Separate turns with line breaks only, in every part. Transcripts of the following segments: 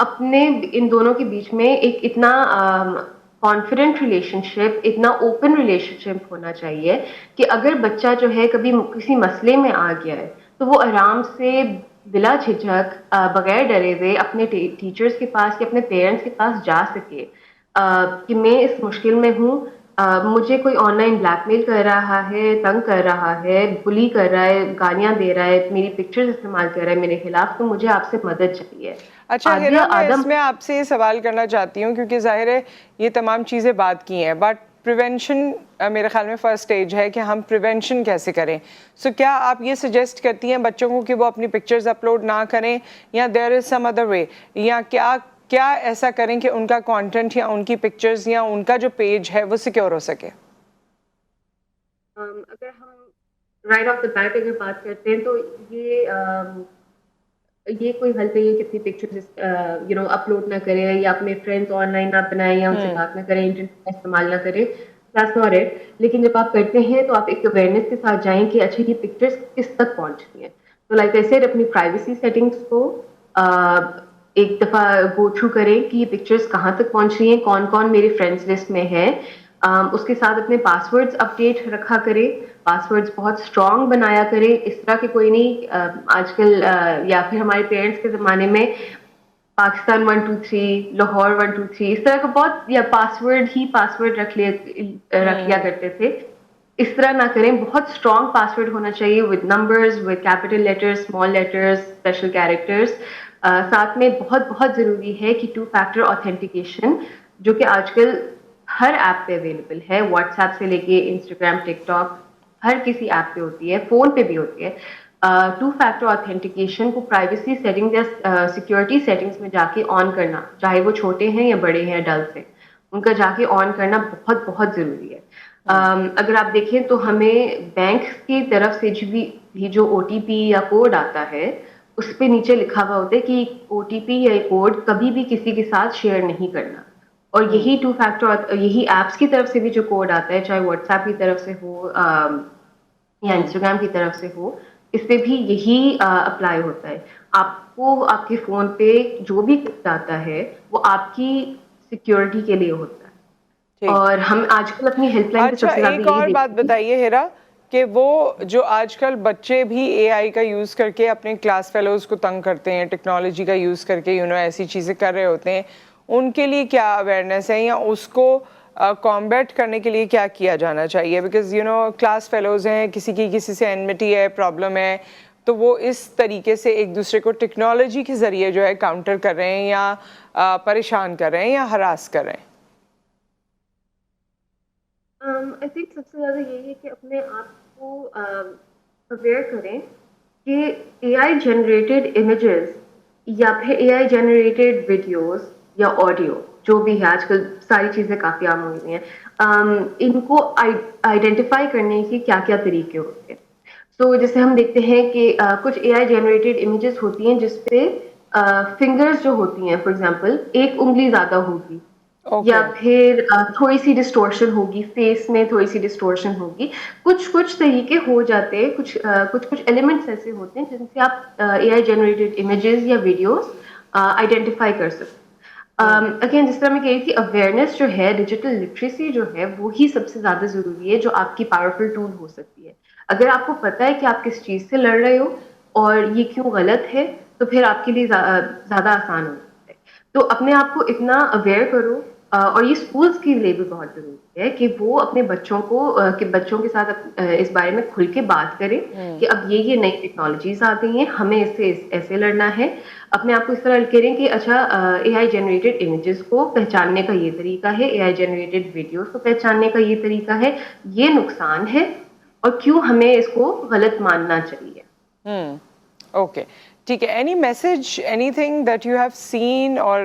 اپنے ان دونوں کے بیچ میں ایک اتنا کانفیڈنٹ ریلیشن شپ, اتنا اوپن ریلیشن شپ ہونا چاہیے کہ اگر بچہ جو ہے کبھی کسی مسئلے میں آ گیا ہے تو وہ آرام سے بلا جھجک بغیر ڈرے ہوئے اپنے ٹیچرس کے پاس یا اپنے پیرنٹس کے پاس جا سکے کہ میں اس مشکل میں ہوں, مجھے کوئی آن لائن بلیک میل کر رہا ہے, تنگ کر رہا ہے, بلی کر رہا ہے, گالیاں دے رہا ہے, میری پکچرز استعمال کر رہا ہے میرے خلاف, تو مجھے آپ سے مدد چاہیے.
اچھا
آدیا
ہیرا, میں
آدم.
اس میں آپ سے یہ سوال کرنا چاہتی ہوں کیونکہ ظاہر ہے یہ تمام چیزیں بات کی ہیں, بٹ پریونشن میرے خیال میں فرسٹ اسٹیج ہے کہ ہم پریونشن کیسے کریں. سو کیا آپ یہ سجیسٹ کرتی ہیں بچوں کو کہ وہ اپنی پکچرز اپلوڈ نہ کریں, یا دیر از سم ادر وے, یا کیا ایسا کریں کہ ان کا کانٹینٹ یا ان کی پکچرز یا ان کا جو پیج ہے وہ سیکیور ہو سکے؟
اگر ہم رائٹ آف دا بیٹ اگر بات کرتے ہیں تو یہ کوئی حل نہیں ہے کہ اپنی پکچر اپلوڈ نہ کرے یا اپنے فرینڈس آن لائن نہ بنائیں یا ان سے بات نہ کریں, انٹرنیٹ کا استعمال نہ کریں. That's not it. لیکن جب آپ کرتے ہیں تو آپ ایک اویئرنیس کے ساتھ جائیں کہ اچھا یہ پکچرس کس تک پہنچتی ہیں. تو لائک ایسے اپنی پرائیویسی سیٹنگس کو ایک دفعہ گو تھرو کریں کہ یہ پکچرس کہاں تک پہنچ رہی ہیں, کون کون میری فرینڈس لسٹ میں ہے. اس کے ساتھ اپنے پاسورڈز اپڈیٹ رکھا کرے, پاسورڈز بہت اسٹرانگ بنایا کرے. اس طرح کے کوئی نہیں آج کل یا پھر ہمارے پیرنٹس کے زمانے میں پاکستان 123, لاہور 123 اس طرح کا بہت یا پاسورڈ رکھ لیا کرتے تھے. اس طرح نہ کریں, بہت اسٹرانگ پاسورڈ ہونا چاہیے with numbers, with capital letters, small letters, special characters. ساتھ میں بہت بہت ضروری ہے کہ 2 فیکٹر آتھینٹیکیشن جو کہ آج کل ہر ایپ پہ اویلیبل ہے, واٹس ایپ سے لے کے انسٹاگرام, ٹک ٹاک, ہر کسی ایپ پہ ہوتی ہے, فون پہ بھی ہوتی ہے. 2 فیکٹر آتھینٹیکیشن کو پرائیویسی سیٹنگ یا سیکورٹی سیٹنگس میں جا کے آن کرنا, چاہے وہ چھوٹے ہیں یا بڑے ہیں ایڈلٹس ہیں, ان کا جا کے آن کرنا بہت بہت ضروری ہے. اگر آپ دیکھیں تو ہمیں بینک کی طرف سے بھی جو او ٹی پی یا کوڈ آتا ہے اس پہ نیچے لکھا ہوا ہوتا ہے کہ او ٹی پی یا کوڈ کبھی بھی کسی کے ساتھ شیئر نہیں کرنا. اور یہی 2 فیکٹر یہی ایپس کی طرف سے بھی جو کوڈ آتا ہے, چاہے واٹس ایپ کی طرف سے ہو یا انسٹاگرام کی طرف سے ہو, اس پہ بھی یہی اپلائی ہوتا ہے. آپ کو آپ کے فون پہ جو بھی کوڈ آتا ہے وہ آپ کی سیکورٹی کے لیے ہوتا ہے. اور ہم آج کل اپنی ہیلپ لائن پہ
اچھا
سب سے زیادہ
ایک
یہی
اور بات
دیکھتے ہیں.
بتائیے ہیرا, کہ وہ جو آج کل بچے بھی اے آئی کا یوز کر کے اپنے کلاس فیلوز کو تنگ کرتے ہیں, ٹیکنالوجی کا یوز کر کے ایسی چیزیں کر رہے ہوتے ہیں, ان کے لیے کیا اویئرنیس ہے, یا اس کو کامبیٹ کرنے کے لیے کیا کیا جانا چاہیے؟ بیکاز کلاس فیلوز ہیں, کسی سے اینمٹی ہے, پرابلم ہے, تو وہ اس طریقے سے ایک دوسرے کو ٹیکنالوجی کے ذریعے جو ہے کاؤنٹر کر رہے ہیں, یا پریشان کر رہے ہیں, یا ہراس کر رہے ہیں.
آئی تھنک سب سے زیادہ یہی ہے کہ اپنے آپ کو اویئر کریں کہ اے آئی جنریٹڈ امیجز یا پھر اے آئی جنریٹڈ ویڈیوز یا آڈیو جو بھی ہے, آج کل ساری چیزیں کافی عام ہوئی ہیں, ان کو آئیڈینٹیفائی کرنے کے کیا کیا طریقے ہوتے ہیں. تو جیسے ہم دیکھتے ہیں کہ کچھ اے آئی جنریٹڈ امیجز ہوتی ہیں جس پہ فنگرز جو ہوتی ہیں, فار ایگزامپل ایک انگلی زیادہ ہوگی, یا پھر تھوڑی سی ڈسٹورشن ہوگی, فیس میں تھوڑی سی ڈسٹورشن ہوگی. کچھ طریقے ہو جاتے ہیں, کچھ ایلیمنٹس ایسے ہوتے ہیں جن سے آپ اے آئی جنریٹڈ امیجز یا ویڈیوز آئیڈینٹیفائی کر سکتے. اگین جس طرح میں کہہ رہی تھی, اویئرنیس جو ہے, ڈیجیٹل لٹریسی جو ہے, وہی سب سے زیادہ ضروری ہے جو آپ کی پاورفل ٹول ہو سکتی ہے. اگر آپ کو پتہ ہے کہ آپ کس چیز سے لڑ رہے ہو اور یہ کیوں غلط ہے, تو پھر آپ کے لیے زیادہ آسان ہوتا ہے. تو اپنے آپ کو اتنا اویئر کرو, اور یہ اسکولس کے لیے بھی بہت ضروری ہے کہ وہ اپنے بچوں کے ساتھ اس بارے میں کھل کے بات کریں کہ اب یہ نئی ٹیکنالوجیز آ گئی ہیں, ہمیں اس سے ایسے لڑنا ہے. اپنے آپ کو اس طرح کریں کہ اچھا اے آئی جنریٹڈ امیجز کو پہچاننے کا یہ طریقہ ہے, اے آئی جنریٹڈ ویڈیوز کو پہچاننے کا یہ طریقہ ہے, یہ نقصان ہے اور کیوں ہمیں اس کو غلط ماننا چاہیے.
اوکے ٹھیک ہے. Any message, any thing that you have seen اور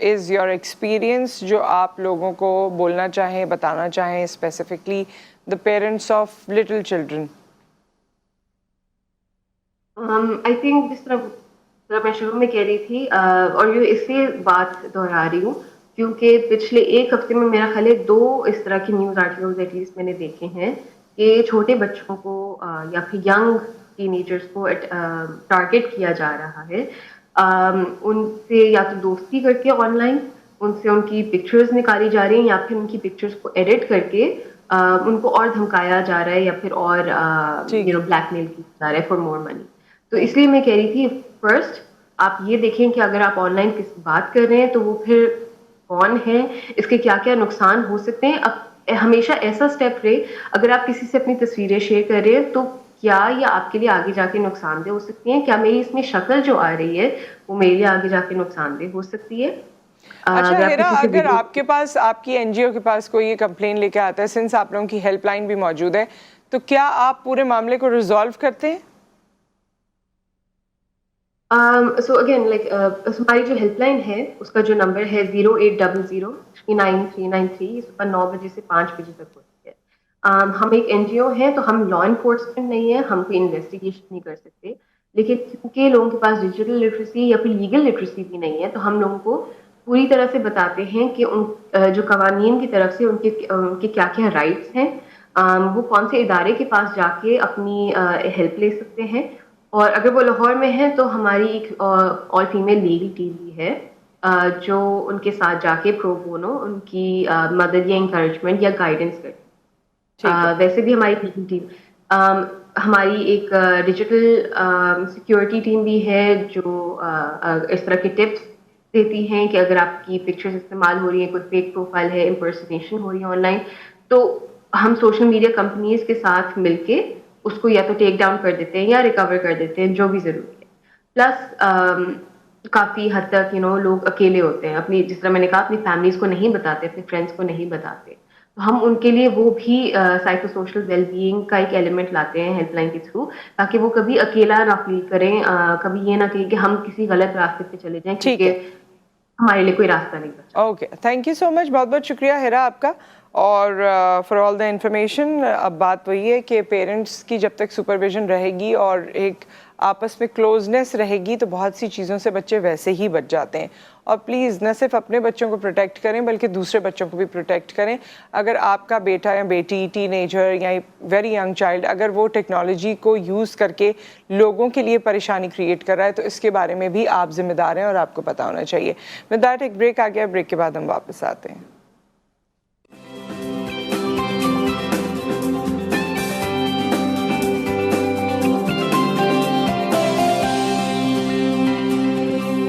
از یور ایکسپیرئنس جو آپ لوگوں کو بولنا چاہیں, بتانا چاہیں, specifically the parents of little children?
I think جس طرح میں شروع میں کہہ رہی تھی, اور یہ اس لیے بات دہرا رہی ہوں کیونکہ پچھلے ایک ہفتے میں میرا خیال ہے 2 اس طرح کے نیوز آرٹیکلز ایٹ لیسٹ میں نے دیکھے ہیں کہ چھوٹے بچوں کو یا پھر ینگ ٹین ایجرس کو ٹارگیٹ کیا جا رہا ہے ان سے یا تو دوستی کر کے آن لائن ان سے ان کی پکچرز نکالی جا رہی ہیں یا پھر ان کی پکچرز کو ایڈٹ کر کے ان کو اور دھمکایا جا رہا ہے یا پھر اور بلیک میل کیا جا رہا ہے فار مور منی. تو اس لیے میں کہہ رہی تھی فرسٹ آپ یہ دیکھیں کہ اگر آپ آن لائن کسی بات کر رہے ہیں تو وہ پھر کون ہے, اس کے کیا کیا نقصان ہو سکتے ہیں. اب ہمیشہ ایسا اسٹیپ رہے اگر آپ کسی سے اپنی تصویریں شیئر کر رہے ہیں تو کیا یہ آپ کے لیے آگے جا کے نقصان دہ ہو سکتی ہیں, کیا میری اس میں شکل جو آ رہی ہے وہ میرے لیے آگے جا کے نقصان دہ ہو سکتی ہے.
اچھا
اگر آپ
ہیرا,
کسی سے
اگر
ویڈیو
آپ کے پاس آپ کی این جی او کے پاس کوئی یہ کمپلین لے کے آتا ہے, سنس آپ لوگوں کی ہیلپ لائن بھی موجود ہے, تو کیا آپ پورے معاملے کو ریزالو کرتے ہیں؟
سو اگین لائک ہماری جو ہیلپ لائن ہے اس کا جو نمبر ہے 0800393993, صبح 9 بجے سے 5 بجے تک ہوتی ہے. ہم ایک این جی او ہیں تو ہم لا انفورسمنٹ نہیں ہے, ہم کوئی انویسٹیگیشن نہیں کر سکتے, لیکن کیونکہ لوگوں کے پاس ڈیجیٹل لٹریسی یا پھر لیگل لٹریسی بھی نہیں ہے تو ہم لوگوں کو پوری طرح سے بتاتے ہیں کہ ان جو قوانین کی طرف سے ان کے کیا کیا رائٹس ہیں, وہ کون سے ادارے کے پاس جا کے اپنی ہیلپ لے سکتے ہیں. اور اگر وہ لاہور میں ہے تو ہماری ایک آل فیمیل لیگل ٹیم بھی ہے جو ان کے ساتھ جا کے پرو بونو ان کی مدد یا انکریجمنٹ یا گائیڈنس کرتی.
ٹھیک ہے.
ویسے بھی ہماری لیگل ٹیم, ہماری ایک ڈیجیٹل سیکورٹی ٹیم بھی ہے جو اس طرح کے ٹپس دیتی ہیں کہ اگر آپ کی پکچرز استعمال ہو رہی ہیں, کوئی فیک پروفائل ہے, امپرسنیشن ہو رہی ہے آن لائن, تو ہم سوشل میڈیا کمپنیز کے ساتھ مل کے اس کو یا تو ٹیک ڈاؤن کر دیتے ہیں یا ریکور کر دیتے ہیں جو بھی ضروری ہے. پلس کافی حد تک لوگ اکیلے ہوتے ہیں, اپنی جس طرح میں نے کہا اپنی فیملیز کو نہیں بتاتے, اپنے فرینڈس کو نہیں بتاتے, تو ہم ان کے لیے وہ بھی سائیکو سوشل ویل بینگ کا ایک ایلیمنٹ لاتے ہیں ہیلپ لائن کے تھرو, تاکہ وہ کبھی اکیلا نہ فیل کریں, کبھی یہ نہ کہیں کہ ہم کسی غلط راستے پہ چلے جائیں
ٹھیک ہے,
کیونکہ ہمارے لیے کوئی راستہ نہیں بچا.
اوکے, تھینک یو سو مچ, بہت بہت شکریہ ہیرا آپ کا, اور فار آل دا انفارمیشن. اب بات وہی ہے کہ پیرنٹس کی جب تک سپرویژن رہے گی اور ایک آپس میں کلوزنس رہے گی تو بہت سی چیزوں سے بچے ویسے ہی بچ جاتے ہیں. اور پلیز نہ صرف اپنے بچوں کو پروٹیکٹ کریں بلکہ دوسرے بچوں کو بھی پروٹیکٹ کریں. اگر آپ کا بیٹا یا بیٹی, ٹین ایجر یا ویری ینگ چائلڈ, اگر وہ ٹیکنالوجی کو یوز کر کے لوگوں کے لیے پریشانی کریٹ کر رہا ہے تو اس کے بارے میں بھی آپ ذمہ دار ہیں اور آپ کو پتہ ہونا چاہیے. ود دیٹ ایک بریک آ گیا, بریک کے بعد ہم واپس آتے ہیں.